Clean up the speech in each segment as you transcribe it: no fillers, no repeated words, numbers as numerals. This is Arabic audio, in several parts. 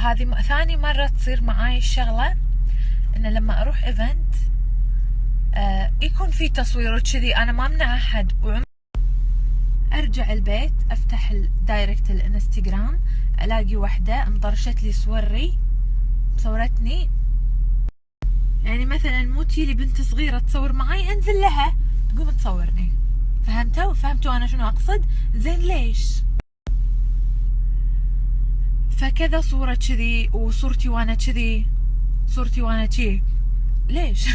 هذه ثاني مرة تصير معاي الشغلة، إن لما أروح إيفنت يكون في تصوير وكذي، أنا ما أمنع أحد. أرجع البيت أفتح دايركت الانستغرام ألاقي وحدة مطرشت لي صوري، صورتني يعني مثلا مو تجيلي بنت صغيرة تصور معاي أنزل لها تقوم تصورني. فهمتوا أنا شنو أقصد؟ زين ليش؟ فكذا صورة كذي وصورتي وأنا كذي، صورتي وأنا كذي، ليش؟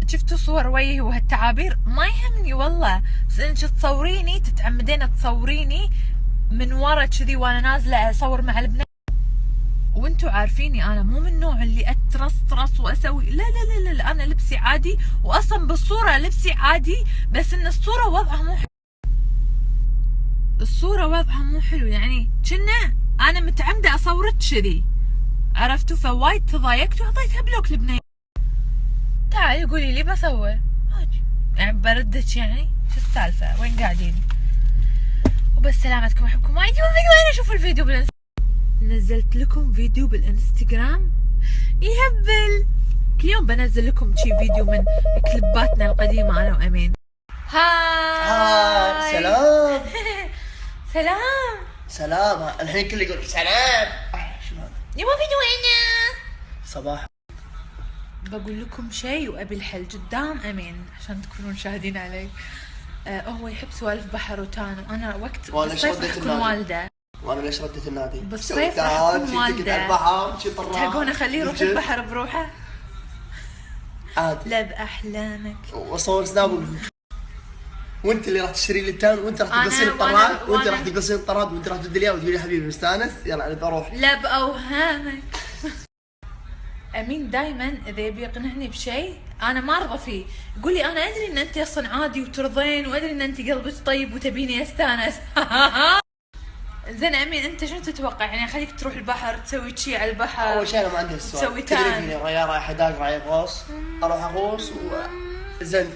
شفتوا صور وجهي وهالتعابير؟ ما يهمني والله، بس انك تصوريني تتعمدين تصوريني من ورا كذي وانا نازله اصور مع البنات، وانتوا عارفيني انا مو من النوع اللي اترص واسوي، لا لا لا لا، انا لبسي عادي، واصلا بالصوره لبسي عادي، بس ان الصوره وضعها مو حلو، الصوره وضعها مو حلو، يعني كنا انا متعمده اصورك كذي، عرفتوا؟ فوايد تضايقت وعطيتها بلوك البنات. تعالي قولي لي بصور يعني بردك، يعني شو السالفه؟ وين قاعدين؟ وبس سلامتكم، احبكم وايد، وين اشوف الفيديو بالانستغرام؟ نزلت لكم فيديو بالانستغرام يهبل، كل يوم بنزل لكم شي فيديو من كليباتنا القديمه انا وامين. هاي سلام. سلام سلام. الحين كل يقول سلام. شنو هذا؟ يبا فيديو هنا صباح. بقول لكم شيء وابي الحل قدام امين عشان تكونون شاهدين علي. هو يحب سوالف بحر وتان، وانا وقت بالصيف راح اكون والده. وانا ليش رديت النادي؟ بالصيف راح اكون والده. البحر تلقون اخليه يروح البحر بروحه؟ عادي. لا باحلامك. واصور سناب وانت اللي راح تشتري لي التان، وانت راح تقصين الطراد، وانت راح تقصين الطراد، وانت راح تدي لي وتقولي يا حبيبي مستانس، يلا انا بروح. لا باوهامك. امين دائما اذا يبي يقنعني بشيء انا ما ارضى فيه، يقول لي انا ادري ان انت اصلا عادي وترضين، وادري ان انت قلبك طيب وتبيني استانس. زين امين انت شنو تتوقع؟ يعني اخليك تروح البحر تسوي شيء على البحر؟ اول شيء انا ما عندي السؤال، تسوي تان، يا رايح اداق رايح غوص، اروح اغوص زين.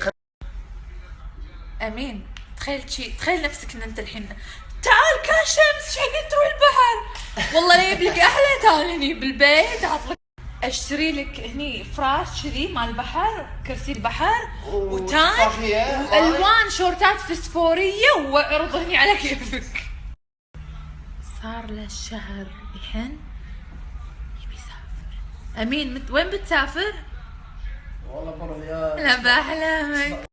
امين تخيل نفسك ان انت الحين تعال كان شمس، ايش حقك تروح البحر؟ والله لا يبلك احلى تان هني بالبيت، اعطلك اشتري لك هني فراش كذي مال البحر، كرسي البحر وتان والوان شورتات فسفوريه، واعرض هني على كيفك. صار له شهر الحين يبي يسافر. امين وين بتسافر؟ والله بروح يا لا باحلامك.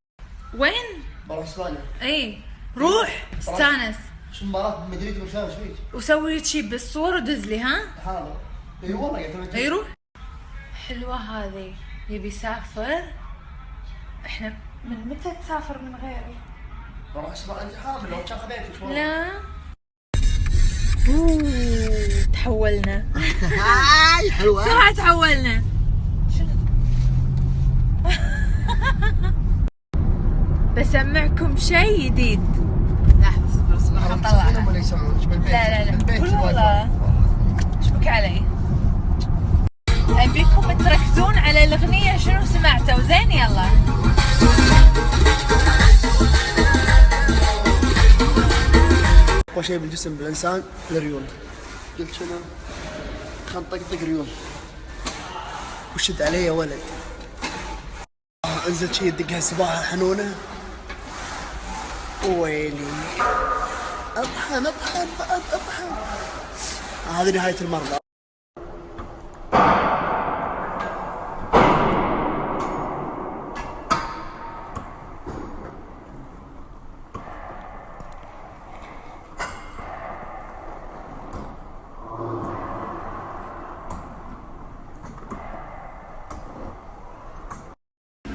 وين؟ بروح اسبانيا. اي روح استانس. شو مباراة مدريد وبرشلونة ايش فيك؟ وسوي لي شي بالصور ودز لي. ها؟ حاضر. اي والله قاعد اي روح. حلوة هذه، يبي يسافر. احنا من متى تسافر من غيري؟ بروح اسبانيا حاضر لو كان خذيتك شوي. لا. تحولنا. هاي حلوة. بسرعة تحولنا. شنو؟ بسمعكم شيء جديد. لحظة اصبر حطلعها. لا لا لا قول والله. ايش بك علي؟ ابيكم تركزون على الاغنية شنو سمعتوا، زين يلا. اقوى شيء بالجسم بالانسان الريول. قلت شنو؟ خل نطقطق ريول وشد علي يا ولد. انزل شي يدقها السباحة حنونة. ويلي اطحن اطحن اطحن. هذه نهاية المرضى.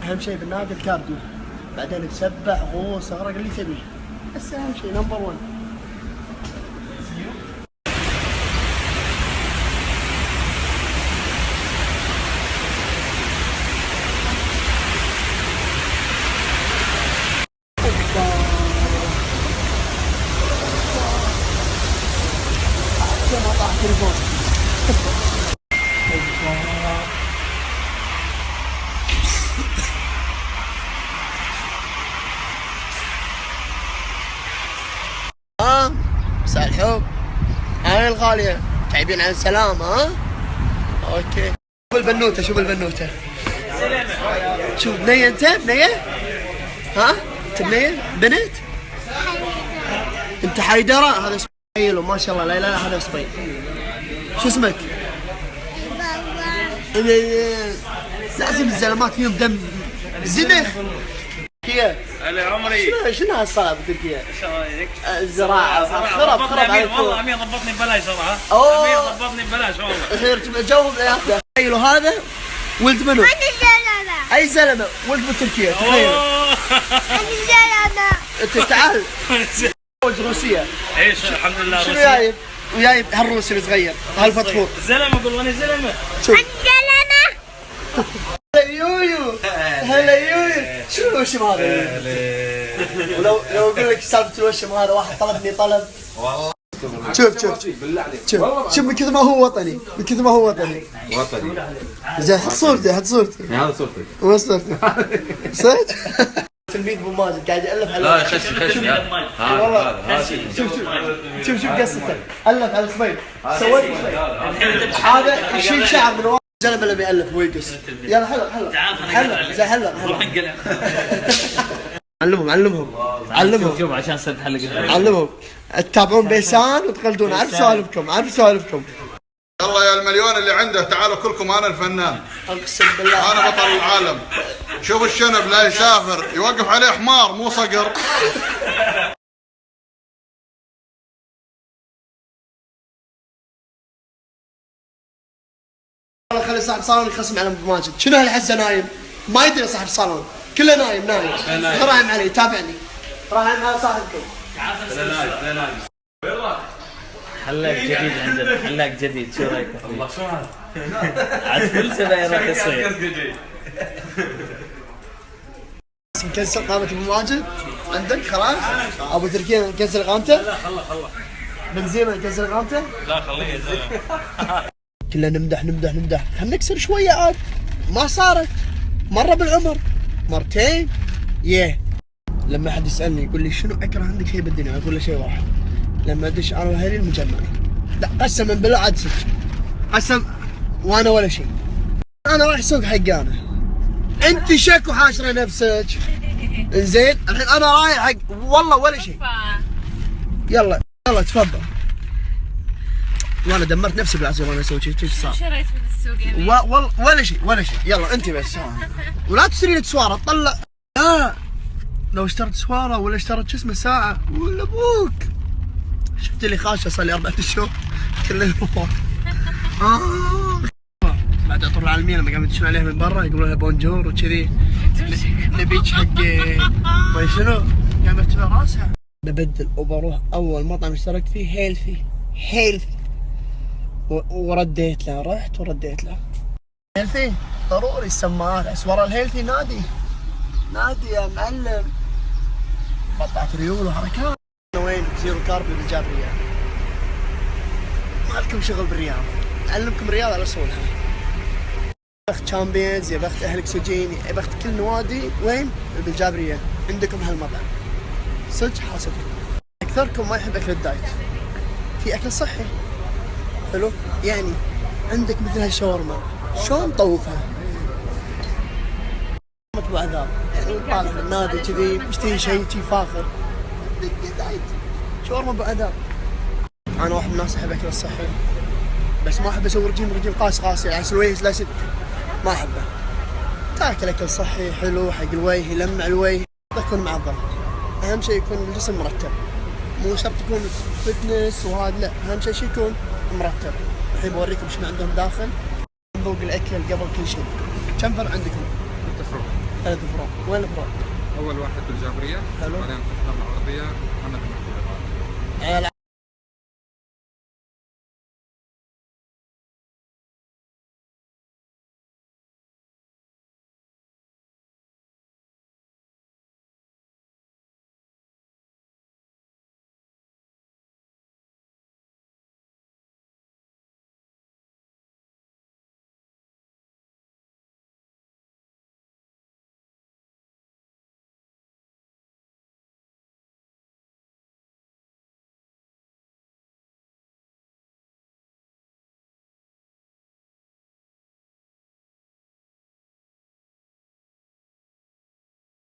اهم شيء بالنادي الكارديو، بعدين تسبح غوص اغرق اللي تبيه، بس اهم شيء نمبر 1. ما طاح تليفون. مساء الحب. هاي الغالية. تعبين عن السلامة ها؟ اوكي. شوف البنوتة شوف البنوتة. شوف بنية انت بنية؟ ها؟ انت بنية؟ بنت؟ انت حيدرة؟ هذا اسمه ما شاء الله. لا لا لا هذا صبي. شو اسمك؟ لازم الزلمات فيهم دم زنخ. تركيا هلا عمري. شنو هالصلاة بتركيا؟ ايش رايك؟ الزراعة خرب عليكم. والله امير ضبطني ببلاش صراحة. أوه. امير ضبطني ببلاش والله. خير جاوب يا تخيلوا هذا ولد منو؟ اي زلمة ولد من تركيا تخيلوا. انت تعال تزوج روسية. ايش الحمد لله. شنو جايب؟ وجايب هالروسي الصغير هالفطفور. زلمة قول انا زلمة. شوف هلا يويو هلا يويو. شنو الوشم هذا؟ ولو اقول لك سالفة الوشم هذا واحد طلبني طلب والله. شوف شوف من كثر ما هو وطني من كثر ما هو وطني. زين حط صورتي هذا صورتي وين صورتي؟ صدق؟ تلميذ ابو ماجد قاعد يالف على لا خش والله شوف قصته الف على صبي سويت هذا يشيل شعر من ورا الزلمه اللي بيالف ويقص. يلا حلق زي حلق علمهم شوف عشان صرت حلقة علمهم تتابعون بيسان وتقلدون. عارف سوالفكم. يلا يا المليون اللي عنده تعالوا كلكم انا الفنان. اقسم بالله انا بطل العالم. شوف الشنب لا يسافر يوقف عليه حمار مو صقر. والله خلي صاحب صالون يخصم على ابو ماجد. شنو هالحزه نايم؟ ما يدري صاحب صالون كله نايم. راهن علي تابعني. راهن على صاحبكم. حلاق جديد عندنا حلاق جديد شو رايك فيه؟ الله شو هذا؟ عاد كل سنة راح يصير. مكسر قامة ابو ماجد عندك خلاص؟ ابو تركيا مكسر قامته؟ لا خله بنزيما مكسر قامته؟ لا خليه يا زلمة. كلنا نمدح خلينا نكسر شوية عاد. ما صارت مرة بالعمر مرتين. لما حد يسألني يقول لي شنو أكره عندك شيء بالدنيا أقول له شيء واحد. لما أدش أنا وأهلي المجمع لا قسما بالله عاد صدق قسم وأنا ولا شيء. أنا رايح سوق حقانة أنت شك وحاشرة نفسك إنزين. الحين أنا رايح حق والله ولا شيء. يلا تفضل. وانا دمرت نفسي بالعصير وانا اسوي شيء صار. شريت من السوق يعني. والله ولا شيء. يلا انت بس ولا تشتري لك سواره تطلع. لا لو اشتريت سواره ولا اشتريت شو اسمه ساعه ولا ابوك شفت لي خاشه صار لي 4 اشهر كله بعد اطر العالميه لما قاموا يدشون عليها من برا يقولوا لها بونجور وكذي نبيك حق ما شنو قام يرتفع راسها. ببدل وبروح اول مطعم اشتركت فيه هيلثي ورديت له. رحت ورديت له هيلثي ضروري السماعات اسوار الهيلثي. نادي يا معلم. قطعت ريول وحركات. وين زيرو كارب بالجابريه. ما لكم شغل بالرياض. اعلمكم الرياض على اصولها. بخت تشامبيونز يا بخت اهل اكسجين يا بخت كل نوادي وين بالجابريه عندكم هالمطعم. صدق حاسبكم. اكثركم ما يحب اكل الدايت. في اكل صحي حلو يعني عندك مثل هالشاورما شلون مطوفها؟ ابو عذاب يعني طالع من النادي كذي مشتهي شيء فاخر دايت شاورما ابو عذاب. انا واحد من الناس احب اكل الصحي بس ما احب اسوي رجيم قاسي يعني الوجه لا ما احبه. تاكل اكل صحي حلو حق الوجه يلمع الوجه يكون معظم. اهم شيء يكون الجسم مرتب مو شرط يكون فتنس وهذا لا اهم شيء يكون مرتب. الحين بوريكم شنو عندهم داخل. نذوق الاكل قبل كل شيء. كم فرع عندكم؟ 3 فروع. وين الفروع؟ اول واحد بالجابريه حلو. بعدين في العربيه محمد بن عبد الوهاب.